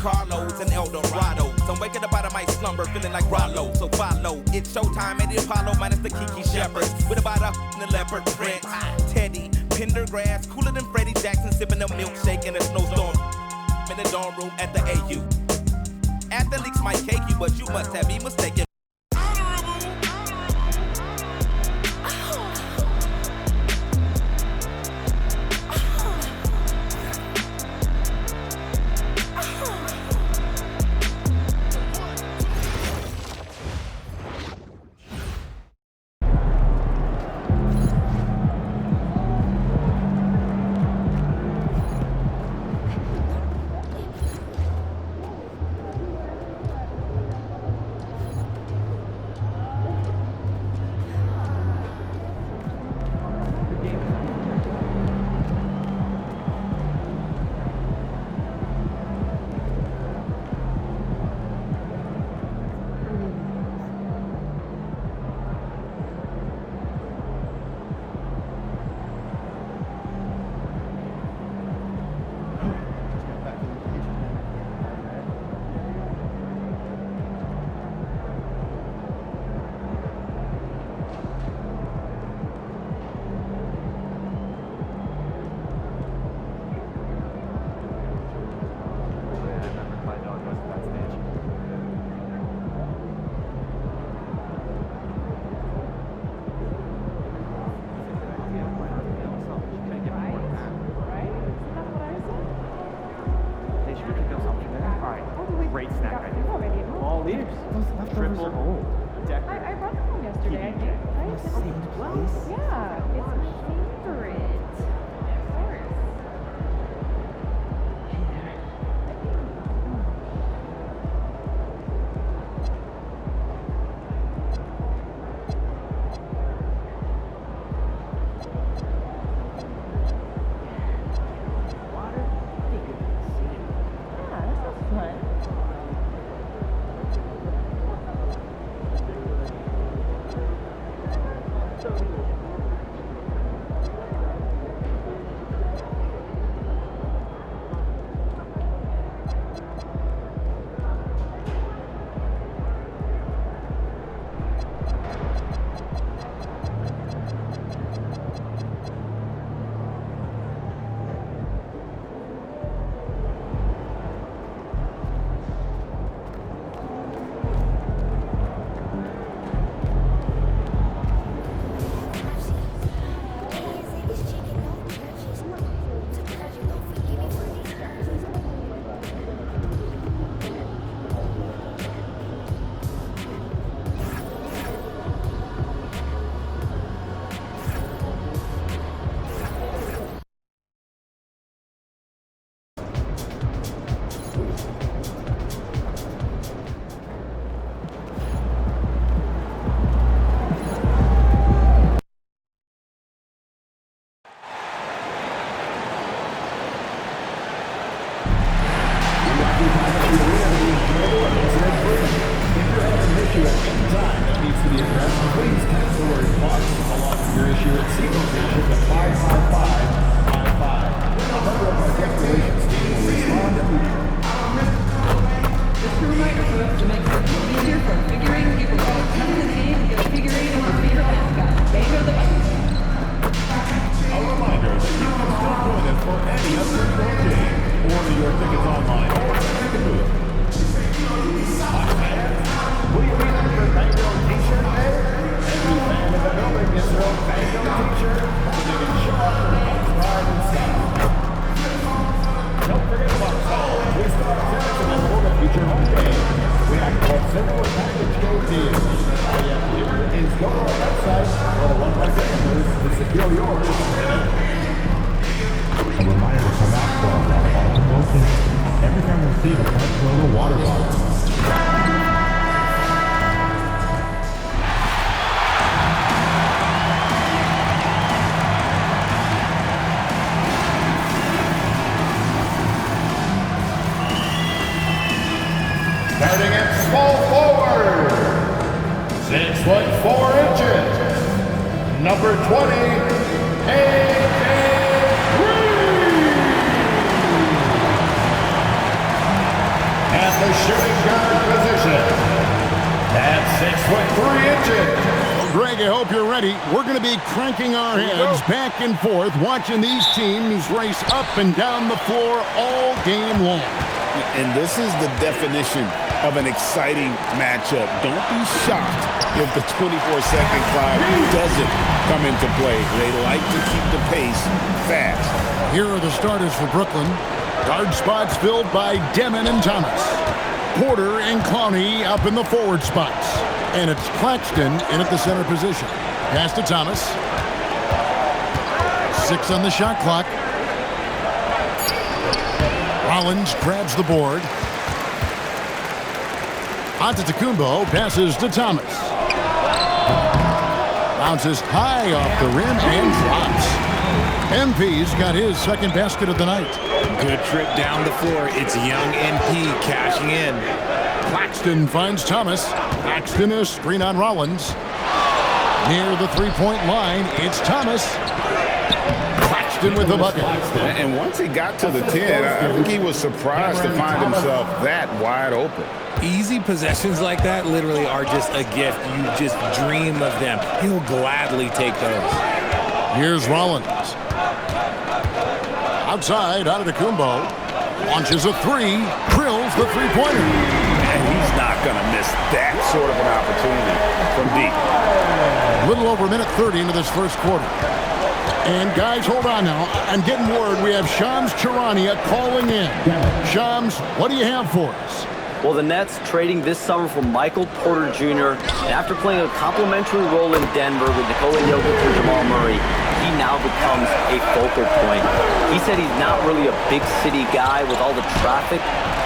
Carlos and El Dorado. So I'm waking up out of my slumber, feeling like Rollo. So follow, it's showtime at the Apollo, minus the Kiki Shepherds. With about a the leopard print. Teddy, Pendergrass, cooler than Freddie Jackson, sipping a milkshake in a snowstorm. In the dorm room at the AU. Athletes might cake you, but you must have me mistaken. Starting at small forward, 6 foot 4 inches, number 20, AJ Green. the shooting guard position. At 6'3". Greg, I hope you're ready. We're going to be cranking our heads back and forth, watching these teams race up and down the floor all game long. And this is the definition of an exciting matchup. Don't be shocked if the 24-second clock doesn't come into play. They like to keep the pace fast. Here are the starters for Brooklyn. Guard spots filled by Demon and Thomas. Porter and Clowney up in the forward spots. And it's Claxton in at the center position. Pass to Thomas. 6 on the shot clock. Rollins grabs the board. Antetokounmpo passes to Thomas. Bounces high off the rim and drops. MP's got his second basket of the night. Good trip down the floor. It's young MP cashing in. Claxton finds Thomas. Claxton a screen on Rollins. Near the three-point line, it's Thomas. Claxton with the bucket. And once he got to the 10, I think he was surprised to find himself that wide open. Easy possessions like that literally are just a gift. You just dream of them. He'll gladly take those. Here's Rollins. Outside, Antetokounmpo. Launches a three. Drills the three-pointer. And he's not going to miss that sort of an opportunity from deep. A little over a minute 30 into this first quarter. And guys, hold on now. I'm getting word we have Shams Charania calling in. Shams, what do you have for us? Well, the Nets trading this summer for Michael Porter Jr. And after playing a complimentary role in Denver with Nikola Jokic and Jamal Murray, he now becomes a focal point. He said he's not really a big city guy with all the traffic,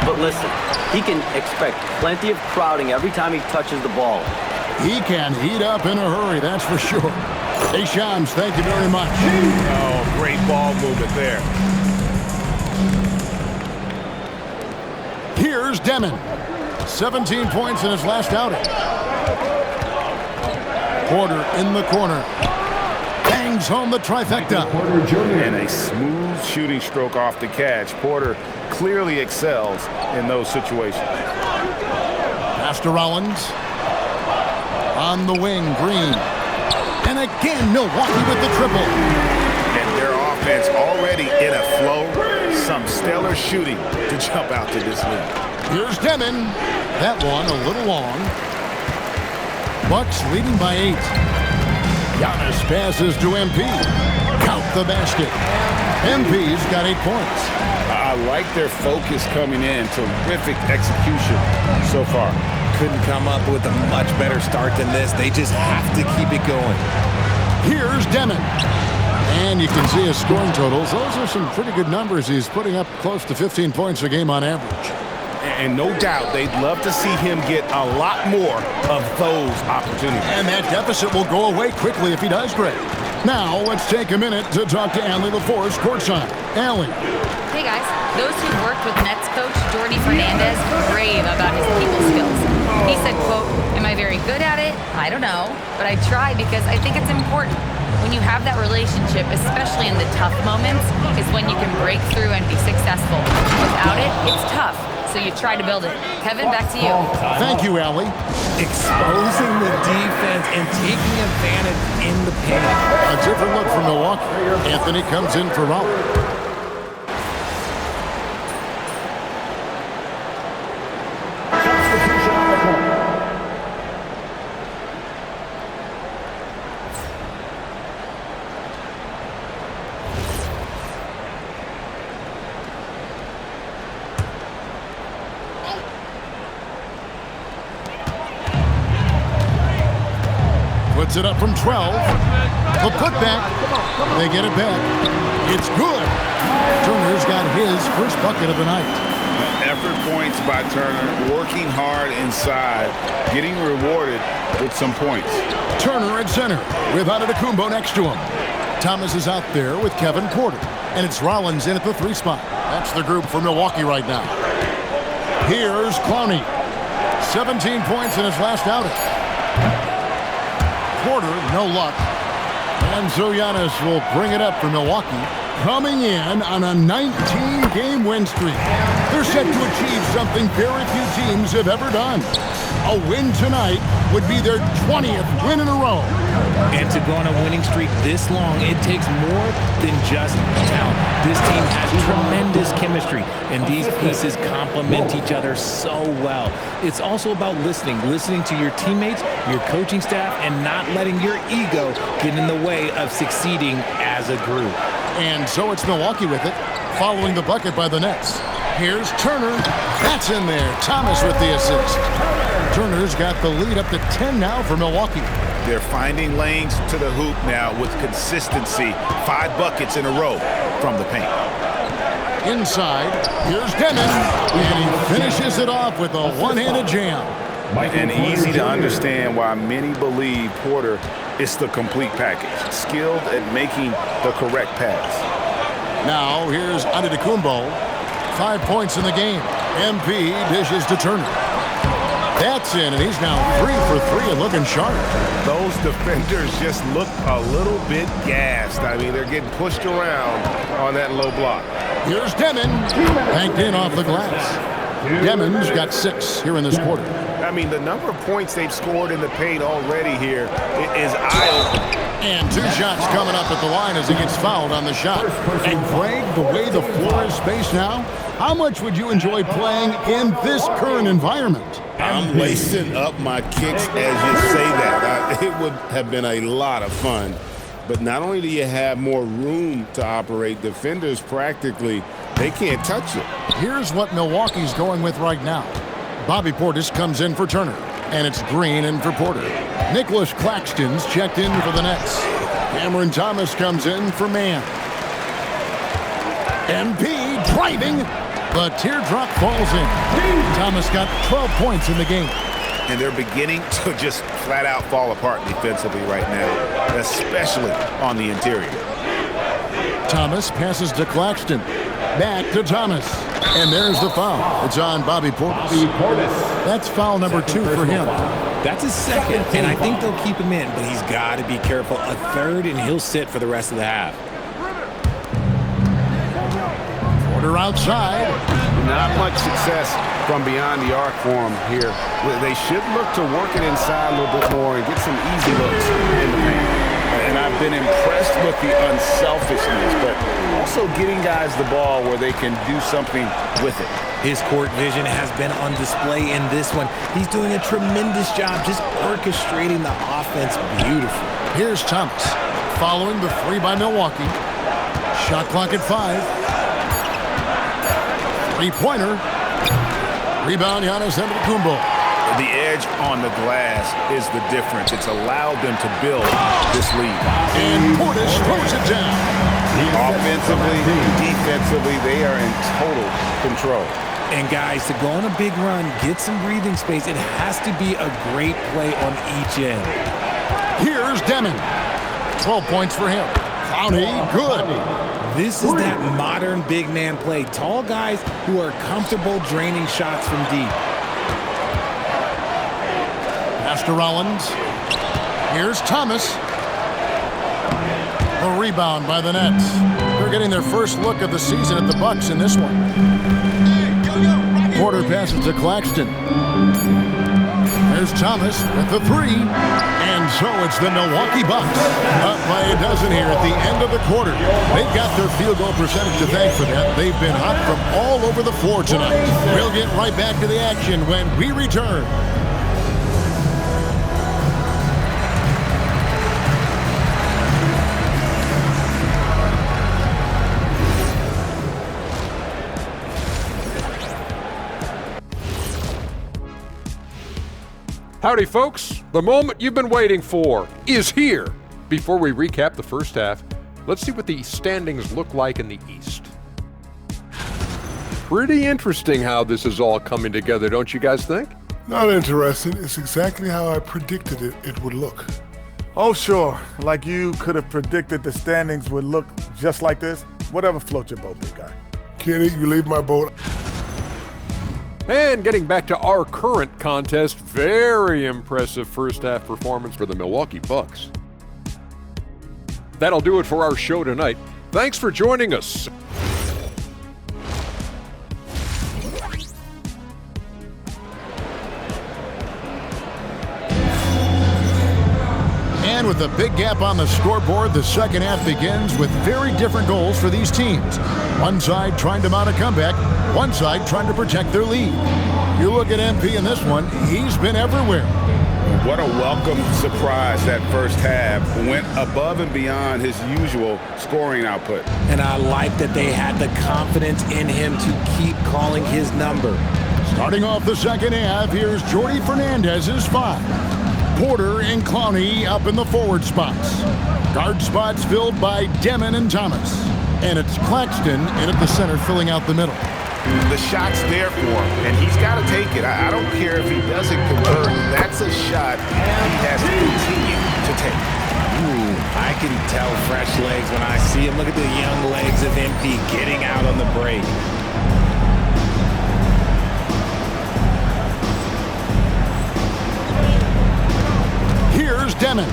but listen, he can expect plenty of crowding every time he touches the ball. He can heat up in a hurry, that's for sure. Hey, Shams, thank you very much. Oh, great ball movement there. Here's Demon. 17 points in his last outing. Porter in the corner. Bangs home the trifecta. And a smooth shooting stroke off the catch. Porter clearly excels in those situations. Pass to Rollins. On the wing, Green. And again, Milwaukee with the triple. And their offense already in a flow. Some stellar shooting to jump out to this lead. Here's Demon. That one a little long. Bucks leading by 8. Giannis passes to MP. Count the basket. MP's got 8 points. I like their focus coming in. Terrific execution so far. Couldn't come up with a much better start than this. They just have to keep it going. Here's Demon. And you can see his scoring totals. Those are some pretty good numbers. He's putting up close to 15 points a game on average. And no doubt they'd love to see him get a lot more of those opportunities. And that deficit will go away quickly if he does great. Now, let's take a minute to talk to Allie LaForce courtside. Allie. Hey, guys. Those who've worked with Nets coach Jordi Fernandez rave about his people skills. He said, quote, "Am I very good at it? I don't know. But I try because I think it's important. When you have that relationship, especially in the tough moments, is when you can break through and be successful. Without it, it's tough. So you try to build it." Kevin, back to you. Thank you, Allie. Exposing the defense and taking advantage in the paint. A different look from Milwaukee. Anthony comes in for Rollins. Puts it up from 12. The putback. They get it back. It's good. Turner's got his first bucket of the night. Effort points by Turner, working hard inside, getting rewarded with some points. Turner at center with Antetokounmpo next to him. Thomas is out there with Kevin Porter. And it's Rollins in at the 3 spot. That's the group for Milwaukee right now. Here's Clowney. 17 points in his last outing. Porter, no luck. And so Giannis will bring it up for Milwaukee. coming in on a 19-game win streak. They're set to achieve something very few teams have ever done. A win tonight would be their 20th win in a row. And to go on a winning streak this long, it takes more than just talent. This team has tremendous chemistry, and these pieces complement each other so well. It's also about listening to your teammates, your coaching staff, and not letting your ego get in the way of succeeding as a group. And so it's Milwaukee with it, following the bucket by the Nets. Here's Turner. That's in there. Thomas with the assist. Turner's got the lead up to 10 now for Milwaukee. They're finding lanes to the hoop now with consistency. 5 buckets in a row from the paint. Inside, here's Demon, and he finishes it off with a one-handed jam. And easy to understand why many believe Porter is the complete package. Skilled at making the correct pass. Now, here's Antetokounmpo. 5 points in the game. MP dishes to Turner. That's in, and he's now 3 for 3 and looking sharp. Those defenders just look a little bit gassed. I mean, they're getting pushed around on that low block. Here's Demon, banked in off the glass. Demon's got 6 here in this quarter. I mean, the number of points they've scored in the paint already here is eye-opening. And 2 shots coming up at the line as he gets fouled on the shot. And Greg, the way the floor is spaced now, how much would you enjoy playing in this current environment? I'm lacing up my kicks as you say that. It would have been a lot of fun. But not only do you have more room to operate, defenders practically, they can't touch it. Here's what Milwaukee's going with right now. Bobby Portis comes in for Turner, and it's Green in for Porter. Nicholas Claxton's checked in for the Nets. Cameron Thomas comes in for Mann. MP driving. The teardrop falls in. Thomas got 12 points in the game. And they're beginning to just flat out fall apart defensively right now, especially on the interior. Thomas passes to Claxton. Back to Thomas. And there's the foul. It's on Bobby Portis. That's foul number 2 for him. That's his second, and I think they'll keep him in, but he's got to be careful. A third, and he'll sit for the rest of the half. Porter outside. Not much success from beyond the arc for him here. They should look to work it inside a little bit more and get some easy looks in the paint. And I've been impressed with the unselfishness, but also getting guys the ball where they can do something with it. His court vision has been on display in this one. He's doing a tremendous job just orchestrating the offense beautifully. Here's Thomas, following the 3 by Milwaukee. Shot clock at 5. 3-pointer. Rebound, Giannis Antetokounmpo. The edge on the glass is the difference. It's allowed them to build this lead. And Portis throws it down. Offensively, defensively, they are in total control. And guys, to go on a big run, get some breathing space, it has to be a great play on each end. Here's Demon. 12 points for him. Clowney, good. This is that modern big man play. Tall guys who are comfortable draining shots from deep. Pass to Rollins. Here's Thomas. The rebound by the Nets. They're getting their first look of the season at the Bucks in this one. Porter passes to Claxton. There's Thomas with the 3. And so it's the Milwaukee Bucks up by a dozen here at the end of the quarter. They've got their field goal percentage to thank for that. They've been hot from all over the floor tonight. We'll get right back to the action when we return. Howdy, folks. The moment you've been waiting for is here. Before we recap the first half, let's see what the standings look like in the East. Pretty interesting how this is all coming together, don't you guys think? Not interesting. It's exactly how I predicted it would look. Oh, sure. Like you could have predicted the standings would look just like this. Whatever floats your boat, big guy. Kenny, you leave my boat. And getting back to our current contest, very impressive first half performance for the Milwaukee Bucks. That'll do it for our show tonight. Thanks for joining us. And with a big gap on the scoreboard, the second half begins with very different goals for these teams. One side trying to mount a comeback, one side trying to protect their lead. You look at MP in this one, he's been everywhere. What a welcome surprise that first half. Went above and beyond his usual scoring output. And I like that they had the confidence in him to keep calling his number. Starting off the second half, here's Jordi Fernandez's 5. Porter and Clowney up in the forward spots. Guard spots filled by Demon and Thomas. And it's Claxton in at the center filling out the middle. The shot's there for him, and he's got to take it. I don't care if he doesn't convert. That's a shot he has to continue to take. Ooh, I can tell fresh legs when I see him. Look at the young legs of MP getting out on the break. Here's Demon,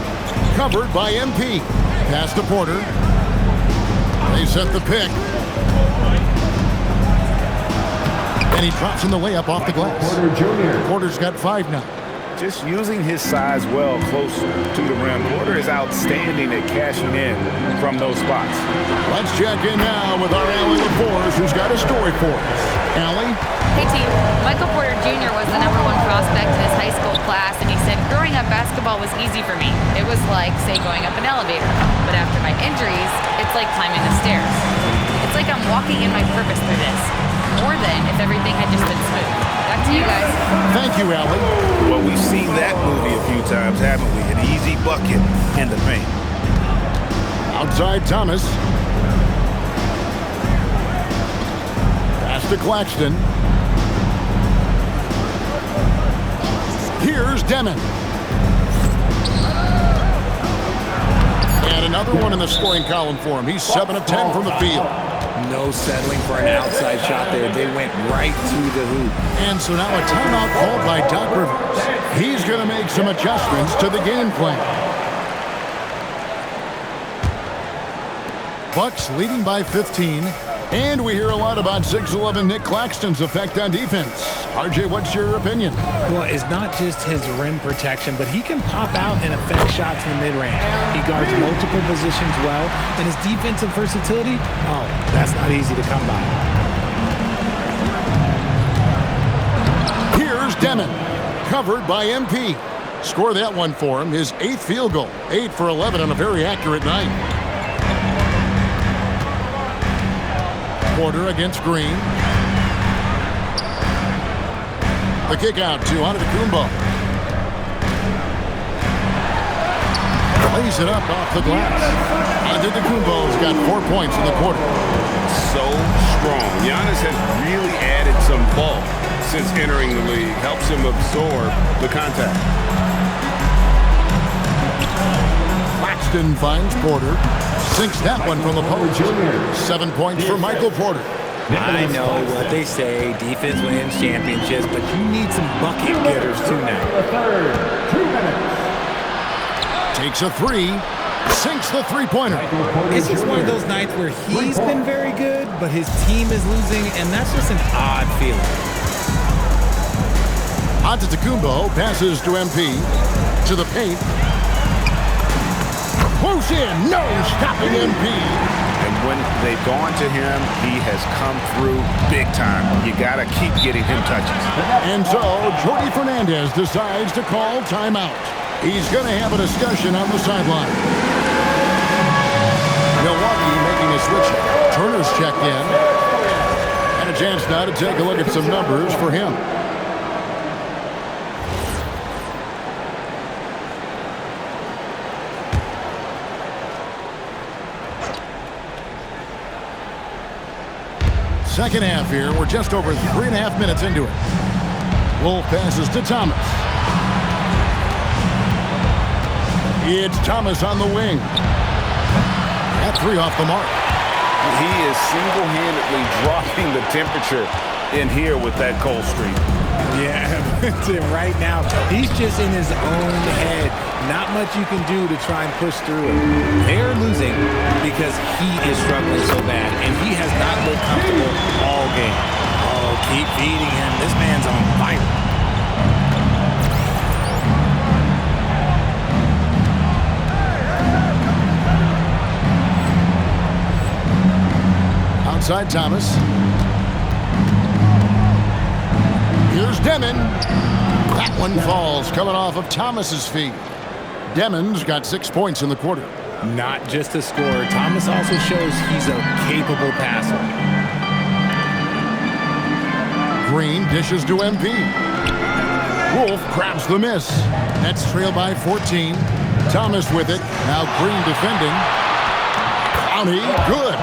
covered by MP. Pass to Porter. They set the pick. And he drops in the layup off the glass. Porter's got 5 now. Just using his size well close to the rim. Porter is outstanding at cashing in from those spots. Let's check in now with our Allie LaForce, who's got a story for us. Allie? Hey team, Michael Porter Jr. was the #1 prospect in his high school class, and he said, growing up, basketball was easy for me. It was like, say, going up an elevator. But after my injuries, it's like climbing the stairs. It's like I'm walking in my purpose through this. More than if everything had just been smooth. Back to you guys. Thank you, Allie. Well, we've seen that movie a few times, haven't we? An easy bucket in the paint. Outside Thomas. Pass to Claxton. Here's Demon. And another one in the scoring column for him. He's 7 of 10 from the field. No settling for an outside shot there. They went right to the hoop. And so now a timeout called by Doc Rivers. He's going to make some adjustments to the game plan. Bucks leading by 15. And we hear a lot about 6'11" Nick Claxton's effect on defense. RJ, what's your opinion? Well, it's not just his rim protection, but he can pop out and affect shots in the mid-range. He guards multiple positions well, and his defensive versatility, oh, that's not easy to come by. Here's Demon, covered by MP. Score that one for him, his 8th field goal. 8 for 11 on a very accurate night. Porter against Green. The kick out to Antetokounmpo. Lays it up off the glass. Antetokounmpo's got 4 points in the quarter. So strong. Giannis has really added some bulk since entering the league. Helps him absorb the contact. Claxton finds Porter. Sinks that one from the post. 7 points for Michael Porter. I know what they say, defense wins championships, but you need some bucket getters too now. Takes a 3, sinks the 3-pointer. It's just one of those nights where he's been very good, but his team is losing, and that's just an odd feeling. Antetokounmpo passes to MP. To the paint. Close in, no stopping MP. And when they've gone to him, he has come through big time. You got to keep getting him touches. And so, Jordi Fernandez decides to call timeout. He's going to have a discussion on the sideline. Milwaukee making a switch. Turner's checked in. And a chance now to take a look at some numbers for him. Second half here. We're just over 3.5 minutes into it. Wolf passes to Thomas. It's Thomas on the wing. That 3 off the mark. He is single-handedly dropping the temperature in here with that cold streak. Yeah, right now, he's just in his own head. Not much you can do to try and push through it. They're losing because he is struggling so bad, and he has not looked comfortable all game. Oh, keep feeding him. This man's on fire. Outside Thomas. Here's Demon. That one falls, coming off of Thomas's feet. Demon's got 6 points in the quarter. Not just a scorer. Thomas also shows he's a capable passer. Green dishes to MP. Wolf grabs the miss. Nets trail by 14. Thomas with it. Now Green defending. Clowney, good.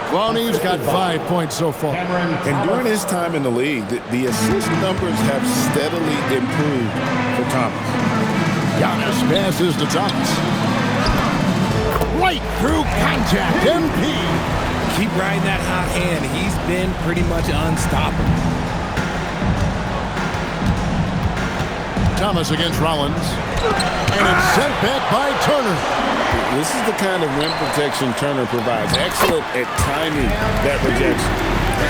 Clowney's got 5 points so far. And during his time in the league, the assist numbers have steadily improved for Thomas. Giannis passes to Thomas. Right through contact. MP. Keep riding that hot hand. He's been pretty much unstoppable. Thomas against Rollins. And it's sent back by Turner. This is the kind of rim protection Turner provides. Excellent at timing that rejection.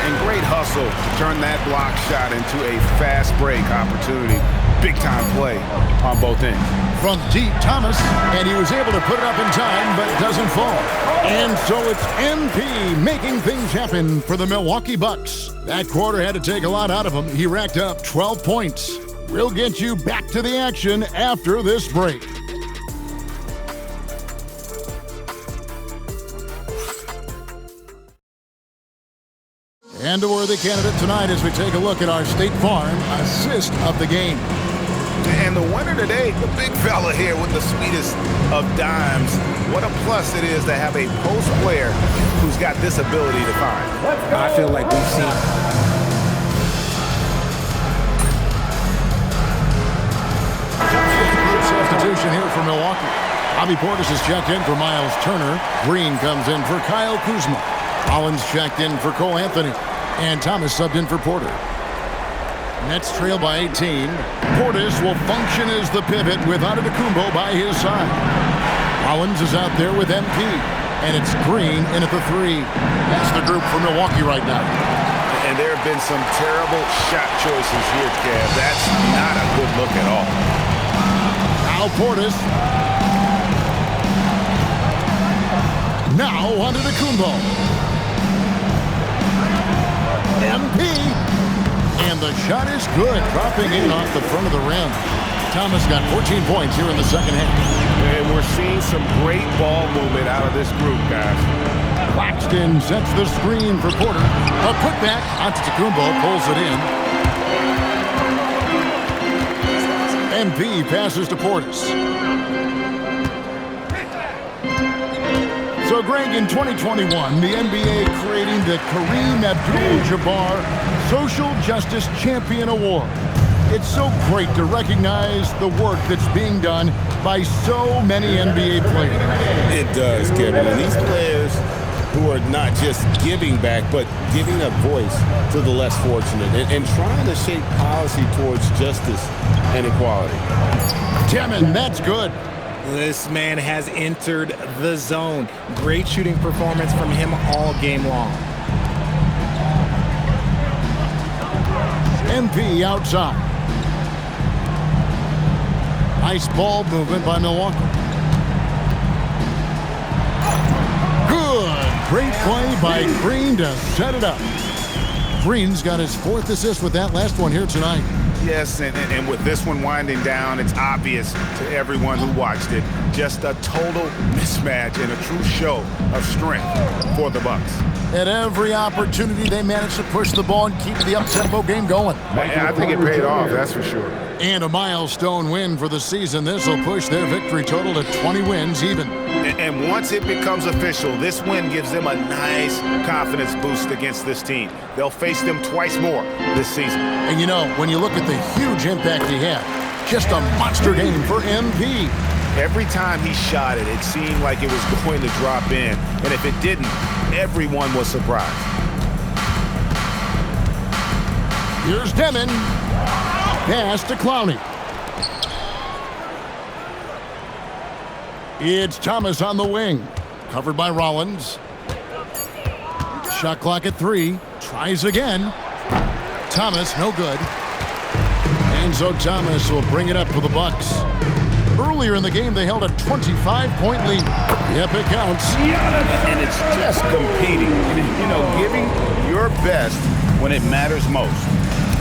And great hustle to turn that block shot into a fast break opportunity. Big time play on both ends. From deep, Thomas, and he was able to put it up in time, but doesn't fall. And so it's MP making things happen for the Milwaukee Bucks. That quarter had to take a lot out of him. He racked up 12 points. We'll get you back to the action after this break. And a worthy candidate tonight as we take a look at our State Farm assist of the game. And the winner today, the big fella here with the sweetest of dimes. What a plus it is to have a post player who's got this ability to find. I feel like we've seen substitution here for Milwaukee. Bobby Portis is checked in for Miles Turner. Green comes in for Kyle Kuzma. Rollins checked in for Cole Anthony. And Thomas subbed in for Porter. Nets trail by 18. Portis will function as the pivot with Antetokounmpo by his side. Rollins is out there with MP. And it's Green in at the 3. That's the group for Milwaukee right now. And there have been some terrible shot choices here, Kev. That's not a good look at all. Now Portis. Now Antetokounmpo. MP. And the shot is good, dropping in off the front of the rim. Thomas got 14 points here in the second half. And we're seeing some great ball movement out of this group, guys. Claxton sets the screen for Porter. A putback. Antetokounmpo pulls it in. MP passes to Portis. So, Greg, in 2021, the NBA creating the Kareem Abdul-Jabbar Social Justice Champion Award. It's so great to recognize the work that's being done by so many NBA players. It does, Kevin. And these players who are not just giving back, but giving a voice to the less fortunate and trying to shape policy towards justice and equality. Demon, that's good. This man has entered the zone. Great shooting performance from him all game long. MP outside. Nice ball movement by Milwaukee. Good. Great play by Green to set it up. Green's got his 4th assist with that last one here tonight. Yes, and with this one winding down, it's obvious to everyone who watched it. Just a total mismatch and a true show of strength for the Bucks. At every opportunity, they managed to push the ball and keep the up-tempo game going. I think it paid off, that's for sure. And a milestone win for the season. This will push their victory total to 20 wins even. And once it becomes official, this win gives them a nice confidence boost against this team. They'll face them twice more this season. And you know, when you look at the huge impact he had, just a monster game for MP. Every time he shot it, it seemed like it was going to drop in. And if it didn't, everyone was surprised. Here's Demon. Pass to Clowney. It's Thomas on the wing. Covered by Rollins. Shot clock at 3. Tries again. Thomas, no good. Enzo Thomas will bring it up for the Bucks. Earlier in the game, they held a 25-point lead. Yep, it counts. And it's just competing. You know, giving your best when it matters most.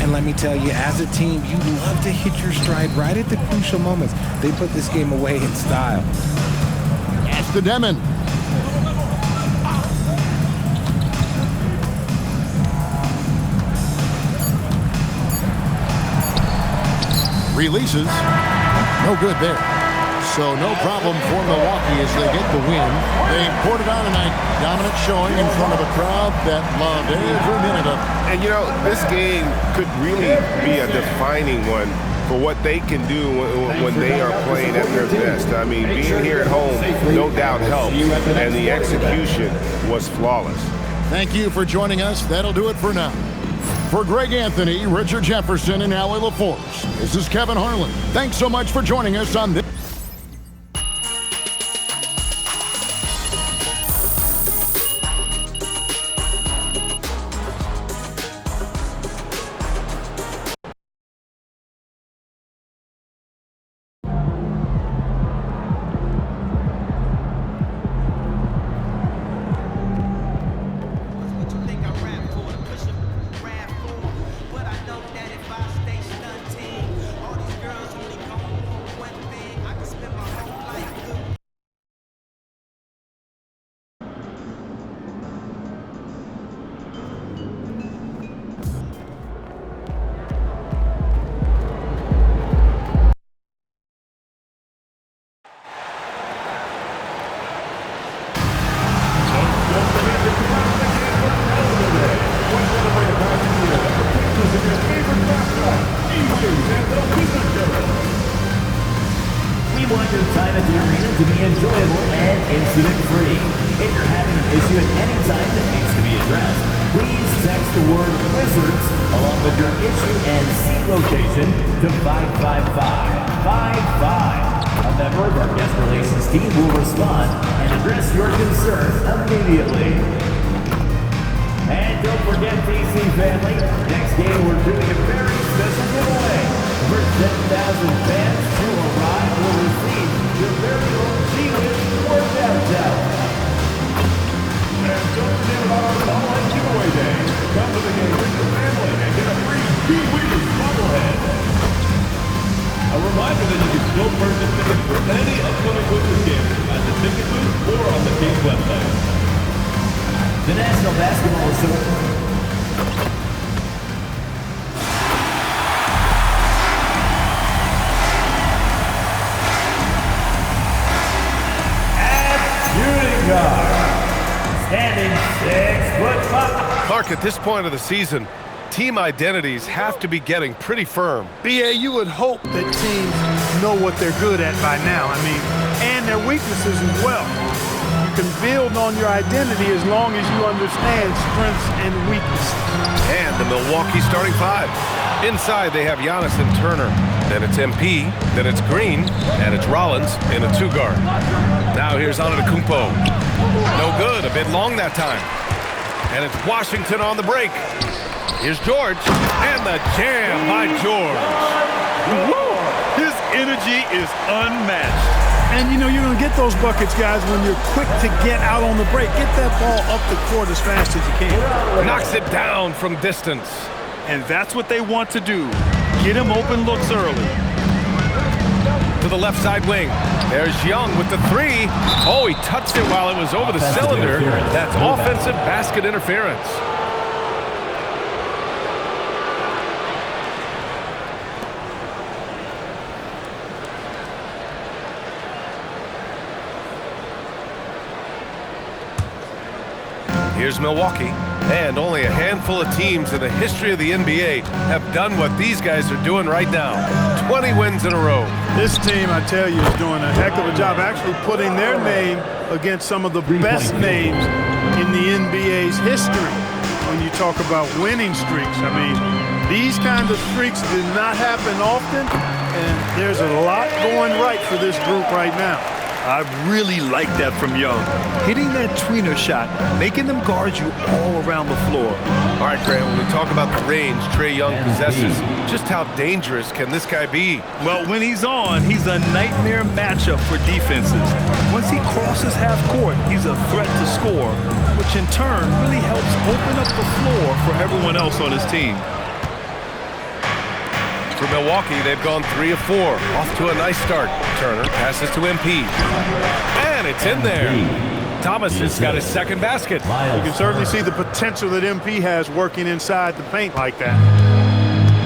And let me tell you, as a team, you love to hit your stride right at the crucial moments. They put this game away in style. Pass to Demon. Releases. No good there. So no problem for Milwaukee as they get the win. They poured it on tonight. Dominant showing in front of a crowd that loved every minute of it. And you know, this game could really be a defining one for what they can do when they are playing at their best. I mean, being here at home no doubt helps, and the execution was flawless. Thank you for joining us. That'll do it for now. For Greg Anthony, Richard Jefferson, and Allie LaForce, this is Kevin Harlan. Thanks so much for joining us on this. At this point of the season, team identities have to be getting pretty firm. BA, you would hope that teams know what they're good at by now. I mean, and their weaknesses as well. You can build on your identity as long as you understand strengths and weaknesses. And the Milwaukee starting 5. Inside, they have Giannis and Turner. Then it's MP, then it's Green, and it's Rollins in a 2-guard. Now here's Antetokounmpo. No good, a bit long that time. And it's Washington on the break. Here's George, and the jam by George. Woo! His energy is unmatched. And, you know, you're going to get those buckets, guys, when you're quick to get out on the break. Get that ball up the court as fast as you can. Knocks it down from distance. And that's what they want to do. Get him open looks early. To the left side wing. There's Young with the 3. Oh, he touched it while it was over the cylinder. That's offensive basket interference. Here's Milwaukee. And only a handful of teams in the history of the NBA have done what these guys are doing right now. 20 wins in a row. This team, I tell you, is doing a heck of a job actually putting their name against some of the best names in the NBA's history. When you talk about winning streaks, I mean, These kind of streaks do not happen often, and there's a lot going right for this group right now. I really like that from Young. Hitting that tweener shot, making them guard you all around the floor. All right, Grant, when we talk about the range Trae Young possesses, just how dangerous can this guy be? Well, when he's on, he's a nightmare matchup for defenses. Once he crosses half court, he's a threat to score, which in turn really helps open up the floor for everyone else on his team. For Milwaukee, they've gone 3 of 4. Off to a nice start. Turner passes to MP. And it's in there. Thomas has got his second basket. You can certainly see the potential that MP has working inside the paint like that.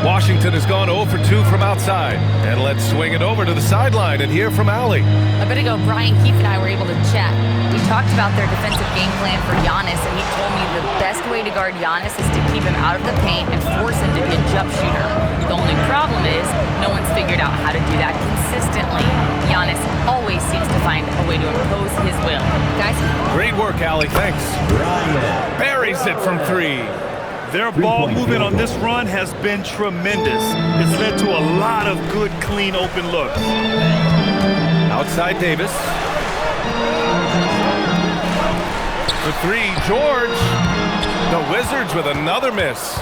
Washington has gone 0 for 2 from outside. And let's swing it over to the sideline and hear from Allie. A bit ago, Brian Keefe and I were able to chat. We talked about their defensive game plan for Giannis, and he told me the best way to guard Giannis is to keep him out of the paint and force him to be a jump shooter. The only problem is no one's figured out how to do that consistently. Giannis always seems to find a way to impose his will. Guys? Great work, Allie. Thanks. Buries it from 3. Their ball movement on this run has been tremendous. It's led to a lot of good, clean, open looks. Outside Davis. For 3, George. The Wizards with another miss.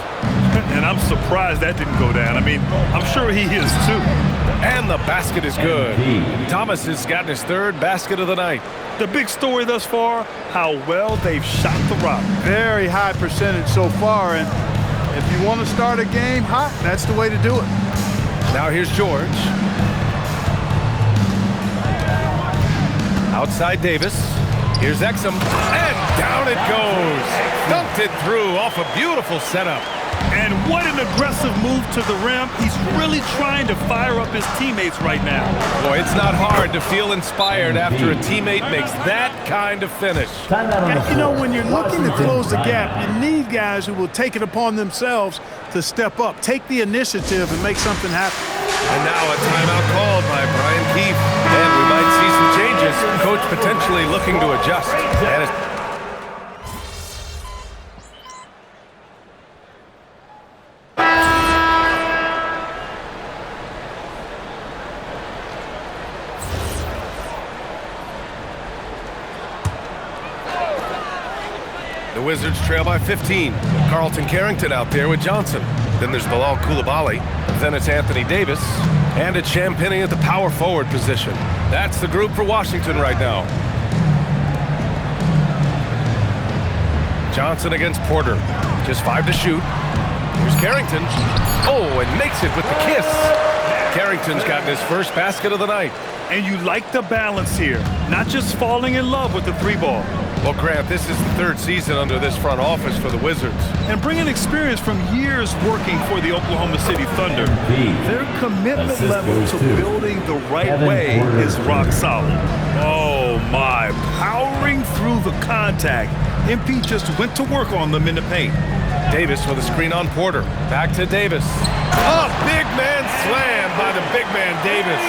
And I'm surprised that didn't go down. I mean, I'm sure he is too. And the basket is good. Thomas has gotten his 3rd basket of the night. The big story thus far, how well they've shot the rock. Very high percentage so far, and if you want to start a game hot, that's the way to do it. Now here's George. Outside Davis. Here's Exum. And down it goes. Dunked it through off a beautiful setup. And what an aggressive move to the rim. He's really trying to fire up his teammates right now. Boy, it's not hard to feel inspired after a teammate makes that kind of finish. You know, when you're looking to close the gap, you need guys who will take it upon themselves to step up, take the initiative, and make something happen. And now a timeout called by Brian Keefe. And we might see some changes. Coach potentially looking to adjust. And the Wizards trail by 15. Carlton Carrington out there with Johnson. Then there's Bilal Coulibaly. Then it's Anthony Davis. And it's Champagnie at the power forward position. That's the group for Washington right now. Johnson against Porter. Just 5 to shoot. Here's Carrington. Oh, and makes it with the kiss. Carrington's gotten his first basket of the night. And you like the balance here. Not just falling in love with the 3-ball. Well, Grant, this is the 3rd season under this front office for the Wizards. And bringing experience from years working for the Oklahoma City Thunder. Their commitment level to building the right way is rock solid. Oh, my. Powering through the contact. MP just went to work on them in the paint. Davis with a screen on Porter. Back to Davis. Oh, big man slam by the big man Davis.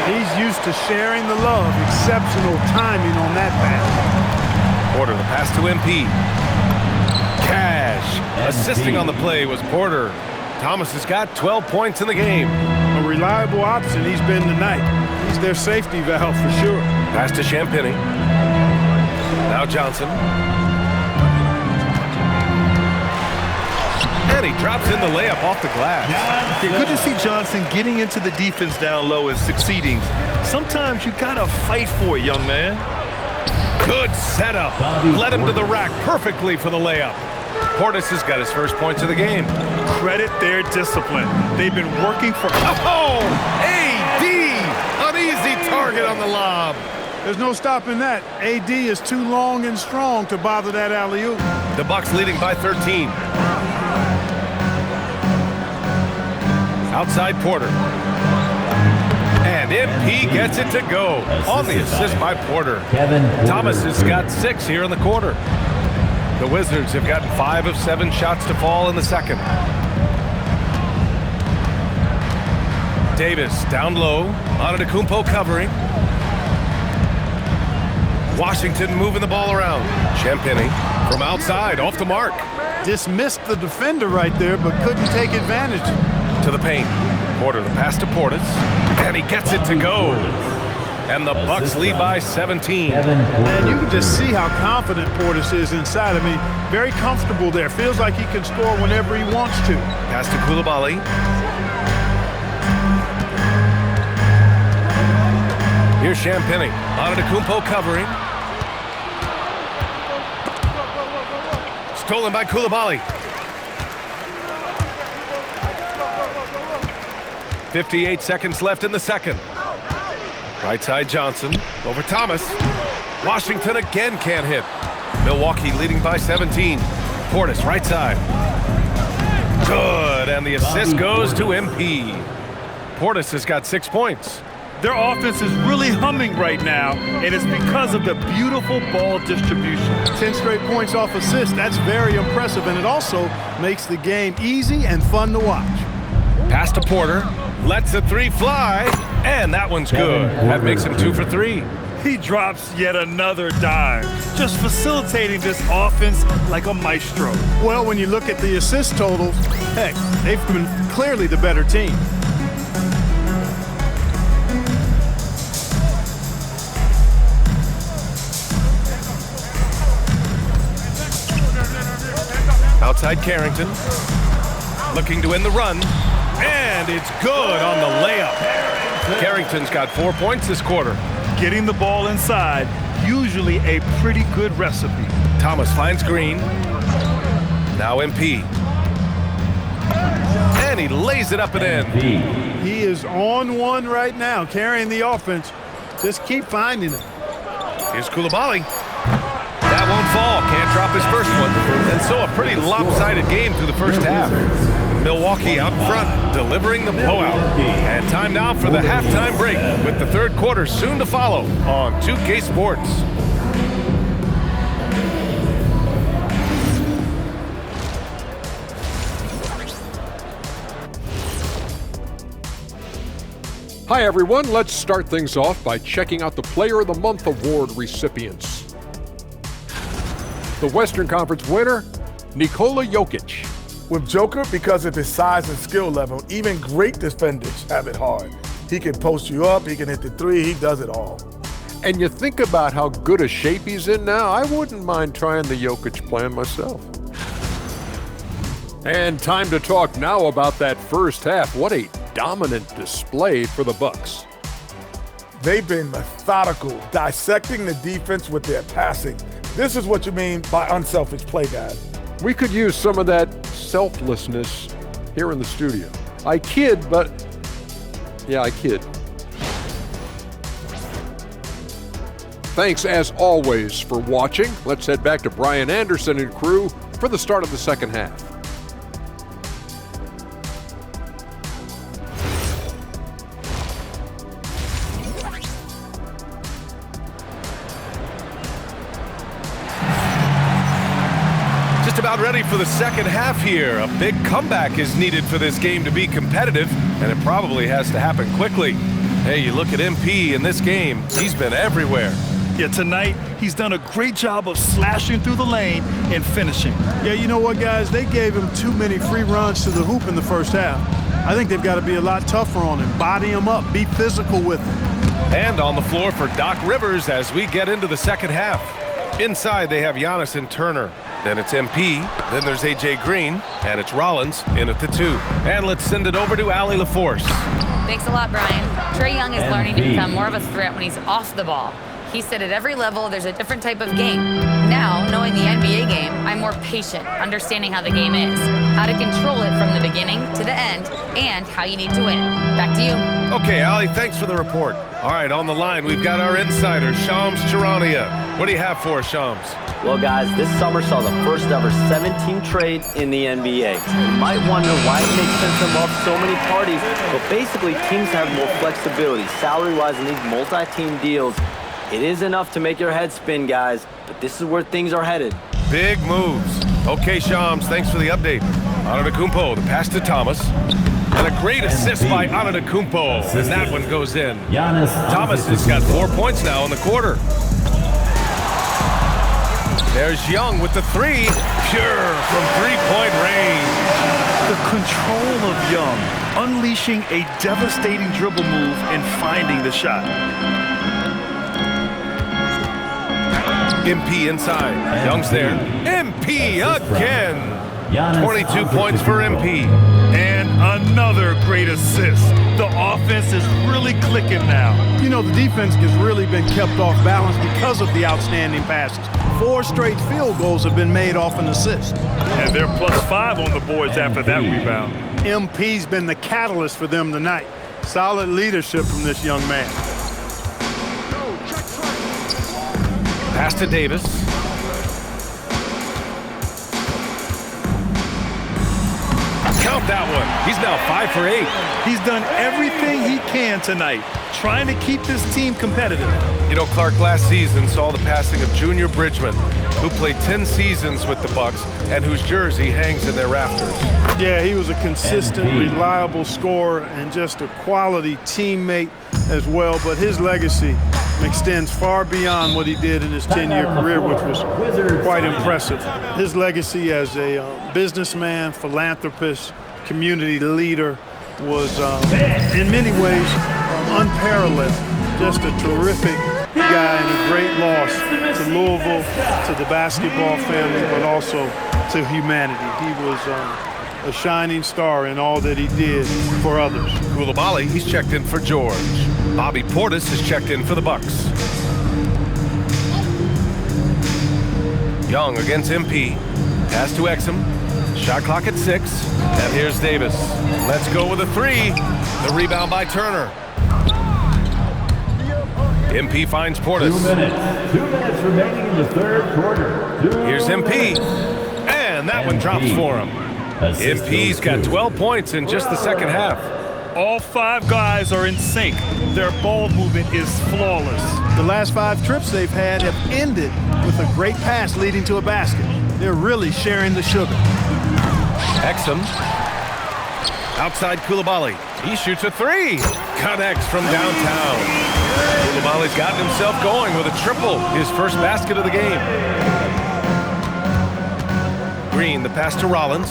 He's used to sharing the love. Exceptional timing on that pass. Porter, the pass to MP. Cash. Assisting on the play was Porter. Thomas has got 12 points in the game. A reliable option he's been tonight. He's their safety valve for sure. Pass to Champagnie. Now Johnson. And he drops in the layup off the glass. Yeah, good to see Johnson getting into the defense down low and succeeding. Sometimes you gotta fight for it, young man. Good setup. Led him to the rack perfectly for the layup. Portis has got his first points of the game. Credit their discipline. They've been working for... Oh! AD! An easy target on the lob. There's no stopping that. AD is too long and strong to bother that alley-oop. The Bucks leading by 13. Outside Porter. And MP gets it to go on the assist by Porter. Thomas has got 6 here in the quarter. The Wizards have gotten 5 of 7 shots to fall in the second. Davis down low. Antetokounmpo covering. Washington moving the ball around. Champagnie from outside off the mark. Dismissed the defender right there, but couldn't take advantage. To the paint. Porter, the pass to Portis, and he gets it to go. And the Bucks lead by 17. And you can just see how confident Portis is inside. I mean, very comfortable there. Feels like he can score whenever he wants to. Pass to Coulibaly. Here's Champagnie. Antetokounmpo covering. Stolen by Coulibaly. 58 seconds left in the second. Right side Johnson over Thomas. Washington again can't hit. Milwaukee leading by 17. Portis right side. Good, and the assist goes to MP. Portis has got 6 points. Their offense is really humming right now, and it's because of the beautiful ball distribution. 10 straight points off assists. That's very impressive, and it also makes the game easy and fun to watch. Pass to Porter. Lets the three fly, and that one's good. That makes him 2 for 3. He drops yet another dime, just facilitating this offense like a maestro. Well, when you look at the assist totals, heck, they've been clearly the better team. Outside Carrington, looking to win the run, and it's good on the layup. Carrington's got 4 points this quarter. Getting the ball inside, usually a pretty good recipe. Thomas finds Green. Now MP. And he lays it up and in. He is on one right now, carrying the offense. Just keep finding him. Here's Coulibaly. That won't fall. Can't drop his first one. And so a pretty lopsided game through the first half. Milwaukee out front, delivering the blowout. And time now for the halftime break, with the third quarter soon to follow on 2K Sports. Hi, everyone. Let's start things off by checking out the Player of the Month award recipients. The Western Conference winner, Nikola Jokic. With Joker, because of his size and skill level, even great defenders have it hard. He can post you up, he can hit the three, he does it all. And you think about how good a shape he's in now, I wouldn't mind trying the Jokic plan myself. And time to talk now about that first half. What a dominant display for the Bucks. They've been methodical, dissecting the defense with their passing. This is what you mean by unselfish play, guys. We could use some of that selflessness here in the studio. I kid, but yeah, I kid. Thanks as always for watching. Let's head back to Brian Anderson and crew for the start of the second half. About ready for the second half here. A big comeback is needed for this game to be competitive, and it probably has to happen quickly. Hey, you look at MP in this game, he's been everywhere. Yeah, tonight, he's done a great job of slashing through the lane and finishing. Yeah, you know what, guys? They gave him too many free runs to the hoop in the first half. I think they've got to be a lot tougher on him. Body him up, be physical with him. And on the floor for Doc Rivers as we get into the second half. Inside, they have Giannis and Turner. Then it's MP, then there's A.J. Green, and it's Rollins in at the 2. And let's send it over to Allie LaForce. Thanks a lot, Brian. Trae Young is learning to become more of a threat when he's off the ball. He said at every level there's a different type of game. Now, knowing the NBA game, I'm more patient, understanding how the game is, how to control it from the beginning to the end, and how you need to win. Back to you. Okay, Allie, thanks for the report. All right, on the line, we've got our insider, Shams Charania. What do you have for us, Shams? Well, guys, this summer saw the first ever 7-team trade in the NBA. You might wonder why it makes sense to involve so many parties, but basically teams have more flexibility salary-wise in these multi-team deals. It is enough to make your head spin, guys, but this is where things are headed. Big moves. Okay, Shams, thanks for the update. Antetokounmpo, the pass to Thomas. And a great assist by Antetokounmpo, and that one goes in. Thomas has got 4 points now in the quarter. There's Young with the three. Pure from three-point range. The control of Young, unleashing a devastating dribble move and finding the shot. MP inside. Young's there. MP again. 22 points for MP. And another great assist. The offense is really clicking now. You know, the defense has really been kept off balance because of the outstanding passes. 4 straight field goals have been made off an assist. And they're +5 on the boards after that rebound. MP's been the catalyst for them tonight. Solid leadership from this young man. Pass to Davis. Count that one. He's now 5 for 8. He's done everything he can tonight, trying to keep this team competitive. You know, Clark last season saw the passing of Junior Bridgman, who played 10 seasons with the Bucks and whose jersey hangs in their rafters. Yeah, he was a consistent, reliable scorer and just a quality teammate as well. But his legacy extends far beyond what he did in his 10-year career, which was quite impressive. His legacy as a businessman, philanthropist, community leader was, in many ways, unparalleled. Just a terrific guy and a great loss to Louisville, to the basketball family, but also to humanity. He was a shining star in all that he did for others. Coulibaly, he's checked in for George. Bobby Portis is checked in for the Bucks. Young against MP. Pass to Exum. Shot clock at 6. And here's Davis. Let's go with a 3. The rebound by Turner. MP finds Portis. 2 minutes. 2 minutes remaining in the third quarter. Here's MP. And that one drops for him. MP's got 12 points in just the second half. All 5 guys are in sync. Their ball movement is flawless. The last 5 trips they've had have ended with a great pass leading to a basket. They're really sharing the sugar. Exum. Outside Coulibaly. He shoots a 3. Connects from downtown. Coulibaly's gotten himself going with a triple. His first basket of the game. Green, the pass to Rollins.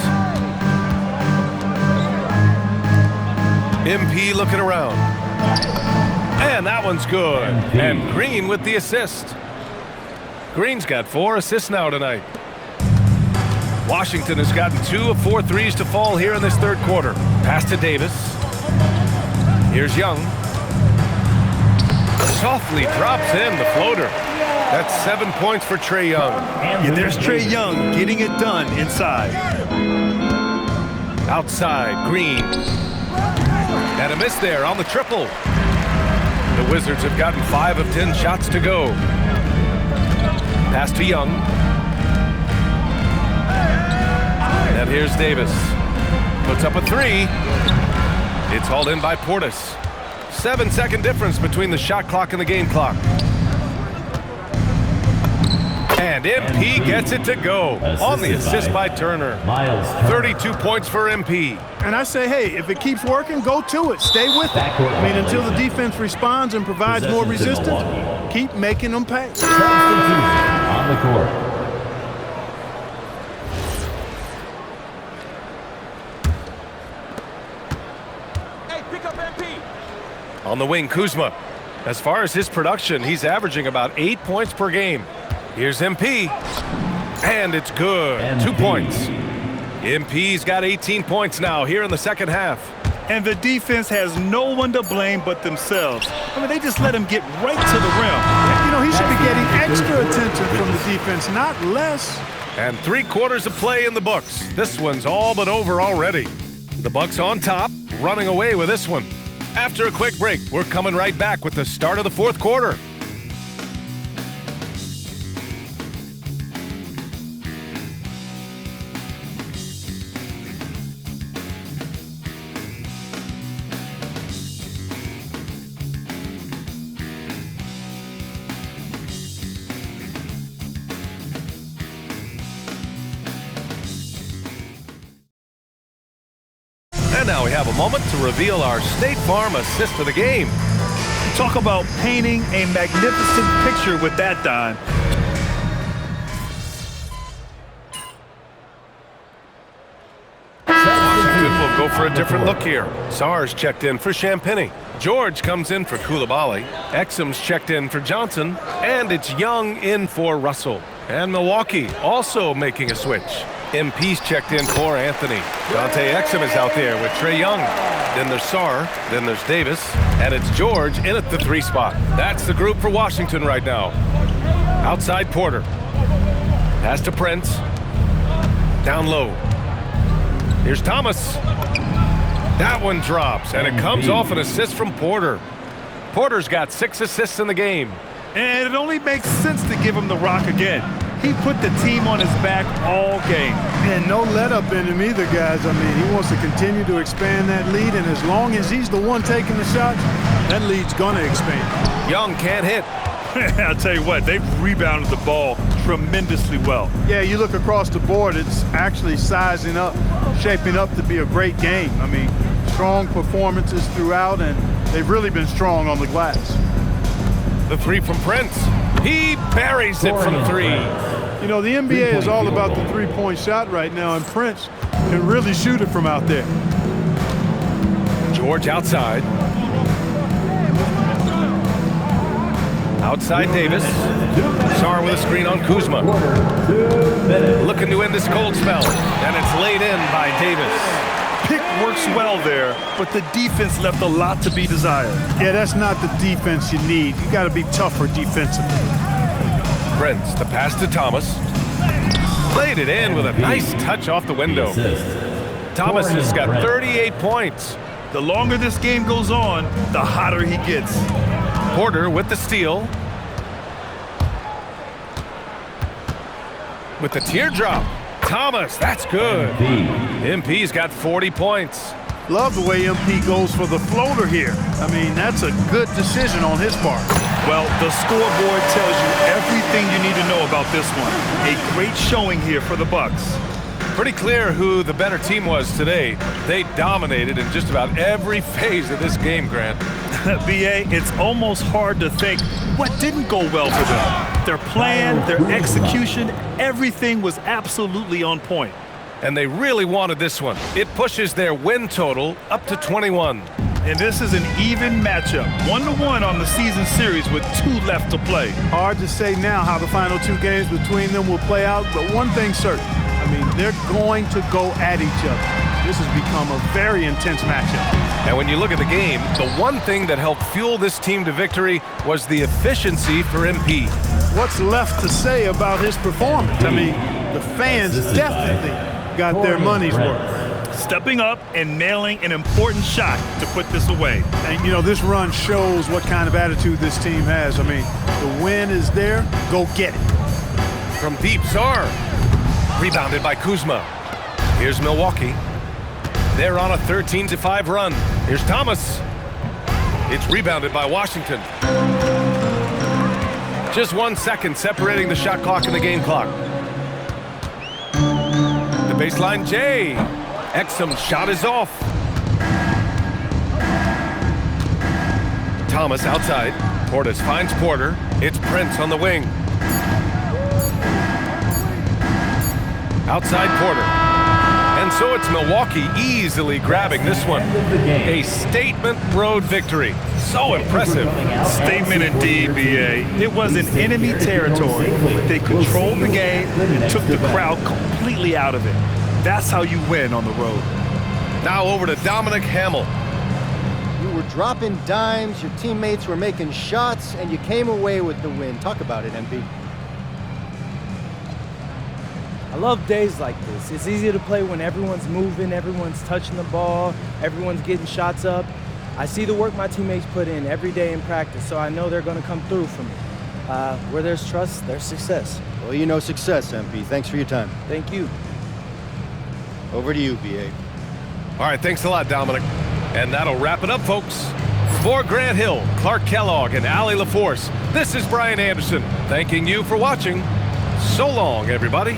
MP looking around. And that one's good. And Green with the assist. Green's got 4 assists now tonight. Washington has gotten 2 of 4 threes to fall here in this third quarter. Pass to Davis. Here's Young. Softly drops in the floater. That's 7 points for Trae Young. Yeah, there's Trae Young getting it done inside. Outside, Green. And a miss there on the triple. The Wizards have gotten 5 of 10 shots to go. Pass to Young. And here's Davis. Puts up a 3. It's hauled in by Portis. 7-second difference between the shot clock and the game clock. And MP gets it to go on the assist by Turner. 32 points for MP. And I say, hey, if it keeps working, go to it. Stay with it. I mean, until the defense responds and provides more resistance, keep making them pay. On the court. On the wing, Kuzma. As far as his production, he's averaging about 8 points per game. Here's MP. And it's good. 2 points. MP's got 18 points now here in the second half. And the defense has no one to blame but themselves. I mean, they just let him get right to the rim. You know, he should be getting extra attention from the defense, not less. And 3 quarters of play in the books. This one's all but over already. The Bucks on top, running away with this one. After a quick break, we're coming right back with the start of the fourth quarter. And now we have a moment to reveal our State Farm assist of the game. Talk about painting a magnificent picture with that dime. go for a different look here. Sar's checked in for Champagny. George comes in for Koulibaly. Exum's checked in for Johnson. And it's Young in for Russell. And Milwaukee also making a switch. MP's checked in for Anthony. Dante Exum is out there with Trae Young. Then there's Sarr. Then there's Davis. And it's George in at the 3 spot. That's the group for Washington right now. Outside Porter. Pass to Prince. Down low. Here's Thomas. That one drops, and it comes off an assist from Porter. Porter's got 6 assists in the game. And it only makes sense to give him the rock again. He put the team on his back all game. And no let up in him either, guys. I mean, he wants to continue to expand that lead, and as long as he's the one taking the shots, that lead's going to expand. Young can't hit. I'll tell you what, they've rebounded the ball tremendously well. Yeah, you look across the board, it's actually sizing up, shaping up to be a great game. I mean, strong performances throughout, and they've really been strong on the glass. The 3 from Prince. He buries it from 3. You know, the NBA is all about the three-point shot right now, and Prince can really shoot it from out there. George outside. Outside Davis. Sarr with a screen on Kuzma. Looking to end this cold spell. And it's laid in by Davis. Pick works well there, but the defense left a lot to be desired. Yeah, that's not the defense you need. You got to be tougher defensively. Prince, the pass to Thomas. Played it in with a nice touch off the window. Thomas has got 38 points. The longer this game goes on, the hotter he gets. Porter with the steal. With the teardrop. Thomas, that's good. MP's got 40 points. Love the way MP goes for the floater here. I mean, that's a good decision on his part. Well, the scoreboard tells you everything you need to know about this one. A great showing here for the Bucks. Pretty clear who the better team was today. They dominated in just about every phase of this game, Grant. BA, it's almost hard to think what didn't go well for them. Their plan, their execution, everything was absolutely on point. And they really wanted this one. It pushes their win total up to 21. And this is an even matchup. 1-1 on the season series with 2 left to play. Hard to say now how the final 2 games between them will play out, but one thing's certain. I mean, they're going to go at each other. This has become a very intense matchup. And when you look at the game, the one thing that helped fuel this team to victory was the efficiency for MP. What's left to say about his performance? I mean, the fans definitely got their money's worth. Stepping up and nailing an important shot to put this away. And, you know, this run shows what kind of attitude this team has. I mean, the win is there. Go get it. From deep, Sarr. Rebounded by Kuzma. Here's Milwaukee. They're on a 13-5 run. Here's Thomas. It's rebounded by Washington. Just 1 second separating the shot clock and the game clock. The baseline, Jay. Exum's shot is off. Thomas outside. Portis finds Porter. It's Prince on the wing. Outside Porter. And so it's Milwaukee easily grabbing this one. A statement road victory. So impressive. Statement indeed, BA. It was in enemy territory, but they controlled the game and took the crowd completely out of it. That's how you win on the road. Now over to Dominic Hamill. You were dropping dimes, your teammates were making shots, and you came away with the win. Talk about it, MP. I love days like this. It's easy to play when everyone's moving, everyone's touching the ball, everyone's getting shots up. I see the work my teammates put in every day in practice, so I know they're going to come through for me. Where there's trust, there's success. Well, you know success, MP. Thanks for your time. Thank you. Over to you, BA. All right, thanks a lot, Dominic. And that'll wrap it up, folks. For Grant Hill, Clark Kellogg, and Allie LaForce, this is Brian Anderson, thanking you for watching. So long, everybody.